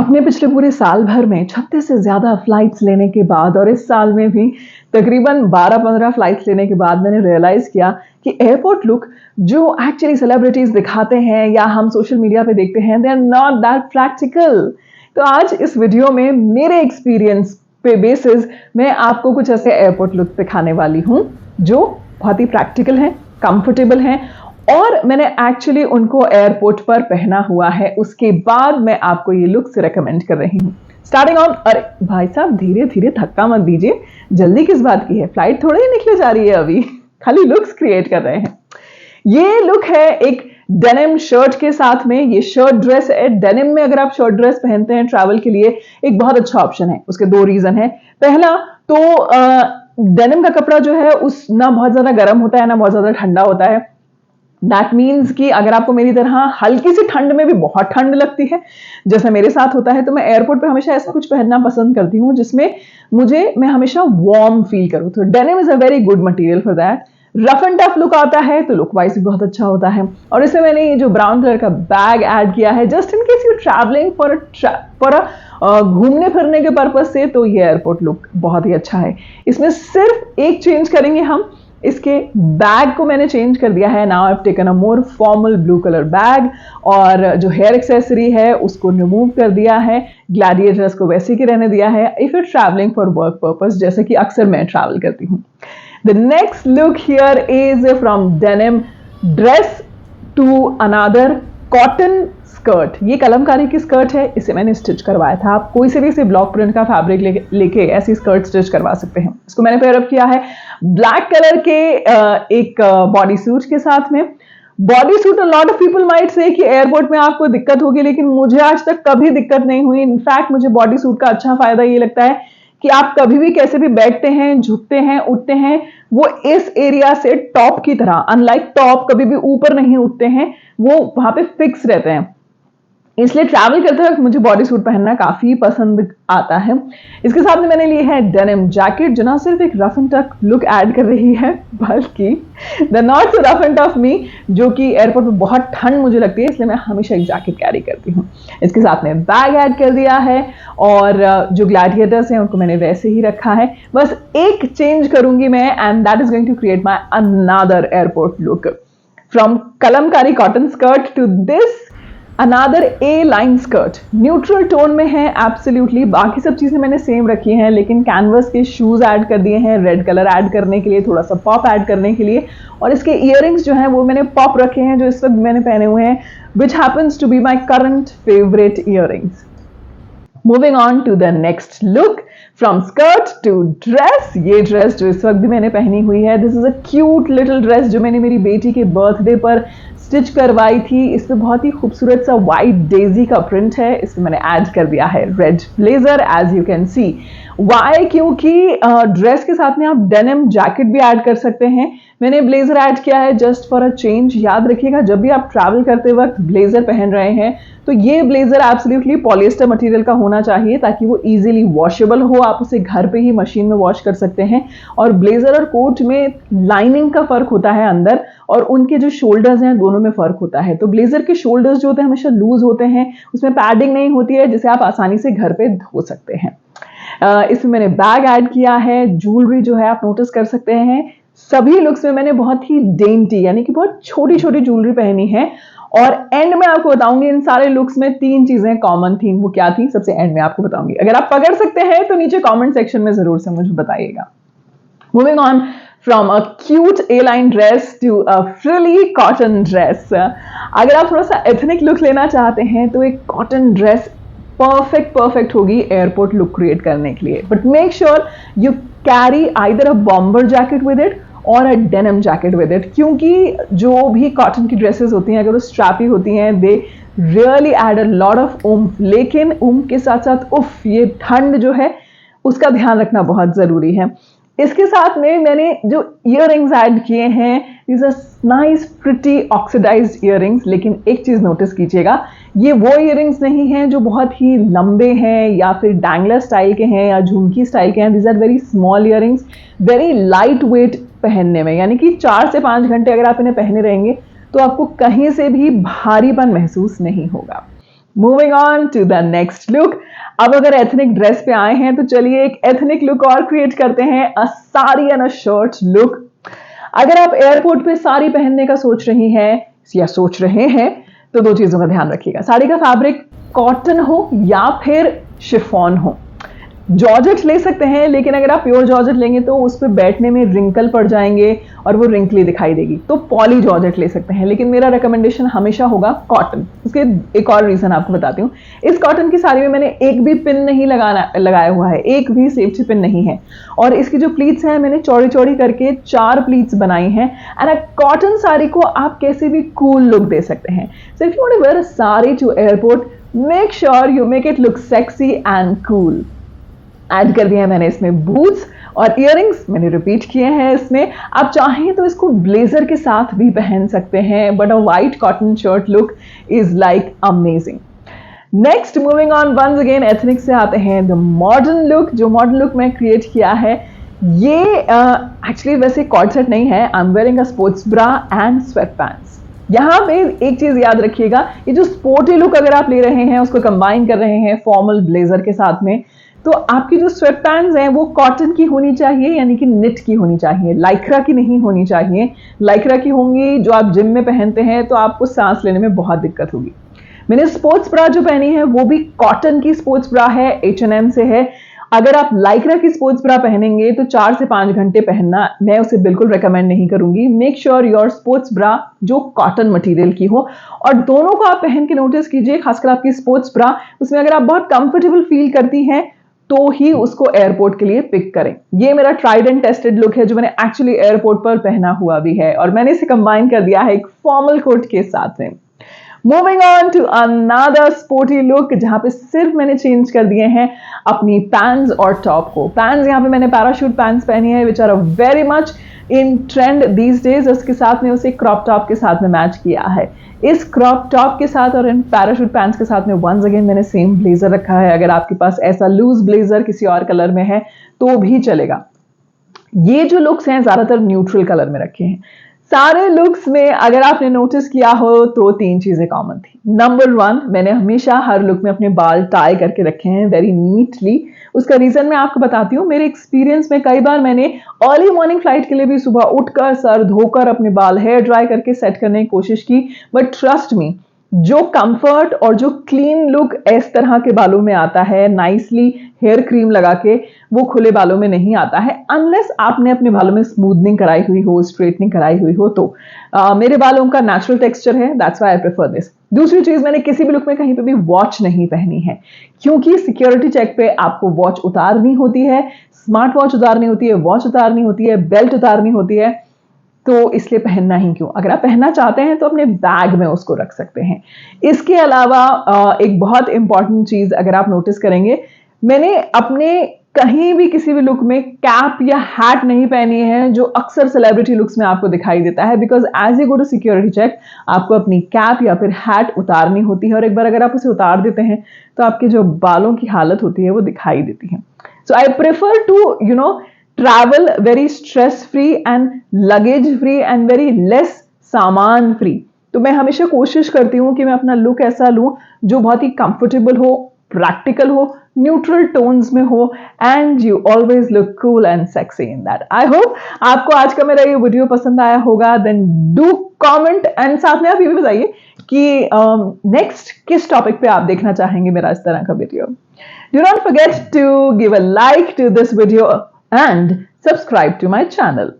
अपने पिछले पूरे साल भर में 36 से ज़्यादा फ्लाइट्स लेने के बाद और इस साल में भी तकरीबन 12-15 फ्लाइट्स लेने के बाद मैंने रियलाइज़ किया कि एयरपोर्ट लुक जो एक्चुअली सेलिब्रिटीज़ दिखाते हैं या हम सोशल मीडिया पे देखते हैं, they are not that practical. तो आज इस वीडियो में मेरे एक्सपीरियंस पे बेसिस मैं आपको कुछ ऐसे एयरपोर्ट लुक दिखाने वाली हूँ जो बहुत ही प्रैक्टिकल हैं, कंफर्टेबल हैं और मैंने एक्चुअली उनको एयरपोर्ट पर पहना हुआ है। उसके बाद मैं आपको ये लुक्स रिकमेंड कर रही हूँ। स्टार्टिंग ऑन, अरे भाई साहब धीरे धीरे धक्का मत दीजिए, जल्दी किस बात की है, फ्लाइट थोड़ी ही निकले जा रही है अभी, खाली लुक्स क्रिएट कर रहे हैं। ये लुक है एक डेनिम शर्ट के साथ में। ये शर्ट ड्रेस है। डेनिम में अगर आप शर्ट ड्रेस पहनते हैं ट्रैवल के लिए, एक बहुत अच्छा ऑप्शन है। उसके दो रीजन है। पहला तो डेनिम का कपड़ा जो है उस ना बहुत ज्यादा गर्म होता है ना बहुत ज्यादा ठंडा होता है। दैट मीन्स कि अगर आपको मेरी तरह हल्की सी ठंड में भी बहुत ठंड लगती है जैसा मेरे साथ होता है, तो मैं एयरपोर्ट पे हमेशा ऐसा कुछ पहनना पसंद करती हूँ जिसमें मैं हमेशा वार्म फील करूँ। तो denim is a very good material for that. Rough and tough look आता है तो लुक वाइज भी बहुत अच्छा होता है। और इसमें मैंने ये जो ब्राउन कलर का बैग ऐड किया है just in case you travelling for घूमने फिरने के पर्पज से, तो ये एयरपोर्ट लुक बहुत ही अच्छा है। इसमें सिर्फ एक चेंज करेंगे हम, इसके बैग को मैंने चेंज कर दिया है। Now I have taken a more formal blue colour bag और जो हेयर एक्सेसरी है उसको रिमूव कर दिया है। ग्लैडिएटर्स को वैसे ही रहने दिया है if you travelling for work purpose, जैसे कि अक्सर मैं ट्रैवल करती हूँ। The next look here is from denim dress to another cotton skirt. ये कलमकारी की स्कर्ट है, इसे मैंने स्टिच करवाया था। आप कोई से भी इसे ब्लॉक प्रिंट का फैब्रिक लेके ऐसी स्कर्ट स्टिच करवा सकते हैं। इसको मैंने पेयर अप किया है ब्लैक कलर के एक बॉडी सूट के साथ में। Body suit, lot of people might say कि एयरपोर्ट में आपको दिक्कत होगी, लेकिन मुझे आज तक कभी दिक्कत नहीं हुई। इनफैक्ट मुझे बॉडी सूट का अच्छा फायदा ये लगता है कि आप कभी भी कैसे भी बैठते हैं, झुकते हैं, उठते हैं, वो इस एरिया से टॉप की तरह, अनलाइक टॉप कभी भी ऊपर नहीं उठते हैं, वो वहां पे फिक्स रहते हैं। इसलिए ट्रैवल करते वक्त मुझे बॉडी सूट पहनना काफी पसंद आता है। इसके साथ में मैंने ली है डेनिम जैकेट जो ना सिर्फ एक rough and tough look add कर रही है बल्कि the not so rough and tough me, जो कि एयरपोर्ट में बहुत ठंड मुझे लगती है इसलिए मैं हमेशा एक जैकेट कैरी करती हूँ। इसके साथ में बैग ऐड कर दिया है और जो ग्लैडिएटर्स हैं उनको मैंने वैसे ही रखा है। बस एक चेंज करूंगी मैं and that is going to create my another airport look. From Kalamkari cotton skirt to this another A line skirt. Neutral tone में है एब्सोल्युटली, बाकी सब चीजें मैंने सेम रखी हैं, लेकिन कैनवस के शूज ऐड कर दिए हैं रेड कलर ऐड करने के लिए, थोड़ा सा पॉप ऐड करने के लिए। और इसके इयररिंग्स जो हैं वो मैंने पॉप रखे हैं जो इस वक्त मैंने पहने हुए हैं, which happens to be my current favourite earrings. Moving on to the next look, from skirt to dress. ये ड्रेस जो इस वक्त भी मैंने पहनी हुई है, this is a cute little dress जो मैंने मेरी बेटी के बर्थडे पर स्टिच करवाई थी। इस पे बहुत ही खूबसूरत सा व्हाइट डेजी का प्रिंट है। इसमें मैंने ऐड कर दिया है red blazer as you can see. Why? क्योंकि ड्रेस के साथ में आप डेनिम जैकेट भी ऐड कर सकते हैं। मैंने ब्लेजर ऐड किया है जस्ट फॉर अ चेंज। याद रखिएगा जब भी आप ट्रैवल करते वक्त ब्लेजर पहन रहे हैं तो ये ब्लेजर एब्सोल्युटली पॉलिएस्टर मटेरियल का होना चाहिए ताकि वो इजीली वॉशेबल हो, आप उसे घर पे ही मशीन में वॉश कर सकते हैं। और ब्लेजर और कोट में लाइनिंग का फर्क होता है अंदर, और उनके जो शोल्डर्स हैं दोनों में फर्क होता है। तो ब्लेजर के शोल्डर्स जो होते हैं हमेशा लूज होते हैं, उसमें पैडिंग नहीं होती है जिसे आप आसानी से घर पे धो सकते हैं। इसमें मैंने बैग ऐड किया है। ज्वेलरी जो है आप नोटिस कर सकते हैं सभी लुक्स में मैंने बहुत ही डेंटी यानी कि बहुत छोटी छोटी ज्वेलरी पहनी है। और एंड में आपको बताऊंगी इन सारे लुक्स में 3 चीजें कॉमन थी, वो क्या थी सबसे एंड में आपको बताऊंगी। अगर आप पकड़ सकते हैं तो नीचे कमेंट सेक्शन में जरूर से मुझे बताइएगा। Moving on from a cute A line dress to a frilly cotton dress. अगर आप थोड़ा सा एथनिक लुक लेना चाहते हैं तो एक कॉटन ड्रेस परफेक्ट होगी एयरपोर्ट लुक क्रिएट करने के लिए। But make sure you carry either a bomber jacket with it और a denim jacket with it, क्योंकि जो भी कॉटन की ड्रेसेस होती हैं अगर वो स्ट्रैपी होती हैं they really add a lot of oomph, लेकिन उम्फ के साथ साथ उफ, ये ठंड जो है उसका ध्यान रखना बहुत जरूरी है। इसके साथ में मैंने जो इयररिंग्स ऐड किए हैं, this are nice pretty oxidised earrings. लेकिन एक चीज नोटिस कीजिएगा, ये वो इयररिंग्स नहीं हैं जो बहुत ही लंबे हैं या फिर डैंगलर स्टाइल के हैं या झुमकी स्टाइल के हैं। This are very small earrings, very light weight पहनने में, यानी कि 4 से 5 घंटे अगर आप इन्हें पहने रहेंगे तो आपको कहीं से भी भारीपन महसूस नहीं होगा। Moving on to the next look. अब अगर एथनिक ड्रेस पे आए हैं तो चलिए एक एथनिक लुक और क्रिएट करते हैं, a sari and a shirt look. अगर आप एयरपोर्ट पे साड़ी पहनने का सोच रही हैं या सोच रहे हैं तो दो चीजों का ध्यान रखिएगा। साड़ी का फैब्रिक कॉटन हो या फिर शिफॉन हो। जॉर्जेट ले सकते हैं, लेकिन अगर आप प्योर जॉर्जेट लेंगे तो उस पर बैठने में रिंकल पड़ जाएंगे और वो रिंकली दिखाई देगी, तो पॉली जॉर्जेट ले सकते हैं। लेकिन मेरा रिकमेंडेशन हमेशा होगा कॉटन। इसके एक और रीजन आपको बताती हूँ। इस कॉटन की साड़ी में मैंने एक भी पिन नहीं लगाया हुआ है, एक भी सेफ्टी पिन नहीं है, और इसकी जो प्लीट्स हैं मैंने चौड़ी चौड़ी करके 4 प्लीट्स बनाई हैं। एंड अ कॉटन साड़ी को आप कैसे भी कूल लुक दे सकते हैं। So if you want to wear a sari to airport, make sure you make it look sexy and cool. Add कर दिया है मैंने इसमें बूट्स और इयररिंग्स, मैंने रिपीट किए हैं इसमें। आप चाहें तो इसको ब्लेजर के साथ भी पहन सकते हैं, but a white cotton shirt look is like amazing. Next moving on once again ethnic से आते हैं द मॉडर्न लुक। जो मॉडर्न लुक मैं क्रिएट किया है ये एक्चुअली वैसे कॉर्ड सेट नहीं है। I am wearing a sports bra and sweat pants. यहाँ पे एक चीज याद रखिएगा, ये जो स्पोर्टी लुक अगर आप ले रहे हैं उसको कंबाइन कर रहे हैं फॉर्मल ब्लेजर के साथ में, तो आपकी जो स्वेट पैंट्स हैं वो कॉटन की होनी चाहिए, यानी कि निट की होनी चाहिए, लाइक्रा की नहीं होनी चाहिए। लाइक्रा की होंगी जो आप जिम में पहनते हैं तो आपको सांस लेने में बहुत दिक्कत होगी। मैंने स्पोर्ट्स ब्रा जो पहनी है वो भी कॉटन की स्पोर्ट्स ब्रा है, H&M से है। अगर आप लाइक्रा की स्पोर्ट्स ब्रा पहनेंगे तो 4 से 5 घंटे पहनना, मैं उसे बिल्कुल रेकमेंड नहीं करूंगी। Make sure your sports bra जो कॉटन मटेरियल की हो, और दोनों को आप पहन के नोटिस कीजिए, खासकर आपकी स्पोर्ट्स ब्रा, उसमें अगर आप बहुत कंफर्टेबल फील करती हैं तो ही उसको एयरपोर्ट के लिए पिक करें। ये मेरा ट्राइड एंड टेस्टेड लुक है जो मैंने एक्चुअली एयरपोर्ट पर पहना हुआ भी है, और मैंने इसे कंबाइन कर दिया है एक फॉर्मल कोट के साथ में। Moving on to another sporty look, जहां पे सिर्फ मैंने चेंज कर दिए हैं अपनी पैंट्स और टॉप को। पैंट्स यहाँ पे मैंने पैराशूट पैंट्स पहनी है which are very much in trend these days. उसके साथ में उसे क्रॉप टॉप के साथ में मैच किया है। इस क्रॉप टॉप के साथ और इन पैराशूट पैंट्स के साथ में वंस अगेन मैंने सेम ब्लेजर रखा है। अगर आपके पास ऐसा लूज ब्लेजर किसी और कलर में है तो भी चलेगा। ये जो लुक्स हैं ज्यादातर न्यूट्रल कलर में रखे हैं। सारे लुक्स में अगर आपने नोटिस किया हो तो 3 चीजें कॉमन थी। नंबर 1, मैंने हमेशा हर लुक में अपने बाल टाई करके रखे हैं वेरी नीटली। उसका रीजन मैं आपको बताती हूँ। मेरे एक्सपीरियंस में कई बार मैंने अर्ली मॉर्निंग फ्लाइट के लिए भी सुबह उठकर सर धोकर अपने बाल हेयर ड्राई करके सेट करने की कोशिश की, बट ट्रस्ट मी, जो कंफर्ट और जो क्लीन लुक इस तरह के बालों में आता है नाइसली हेयर क्रीम लगा के, वो खुले बालों में नहीं आता है, अनलेस आपने अपने बालों में स्मूथनिंग कराई हुई हो, स्ट्रेटनिंग कराई हुई हो। तो मेरे बालों का नेचुरल टेक्सचर है, that's why I prefer this. दूसरी चीज, मैंने किसी भी लुक में कहीं पे भी वॉच नहीं पहनी है, क्योंकि सिक्योरिटी चेक पे आपको वॉच उतारनी होती है, स्मार्ट वॉच उतारनी होती है, वॉच उतारनी होती है, बेल्ट उतारनी होती है, तो इसलिए पहनना ही क्यों। अगर आप पहनना चाहते हैं तो अपने बैग में उसको रख सकते हैं। इसके अलावा एक बहुत इंपॉर्टेंट चीज अगर आप नोटिस करेंगे, मैंने अपने कहीं भी किसी भी लुक में कैप या हैट नहीं पहनी है, जो अक्सर सेलिब्रिटी लुक्स में आपको दिखाई देता है। Because as you go to security check, आपको अपनी कैप या फिर हैट उतारनी होती है, और एक बार अगर आप उसे उतार देते हैं तो आपके जो बालों की हालत होती है वो दिखाई देती है। So I prefer to travel very stress free and luggage free and very less सामान फ्री। तो मैं हमेशा कोशिश करती हूँ कि मैं अपना लुक ऐसा लूँ जो बहुत ही कंफर्टेबल हो, प्रैक्टिकल हो, न्यूट्रल टोन्स में हो, and you always look cool and sexy in that. I hope आपको आज का मेरा ये वीडियो पसंद आया होगा। देन डू कमेंट, एंड साथ में आप ये भी बताइए कि नेक्स्ट किस टॉपिक पे आप देखना चाहेंगे मेरा इस तरह का video. Do not forget to give a like to this video and subscribe to my channel.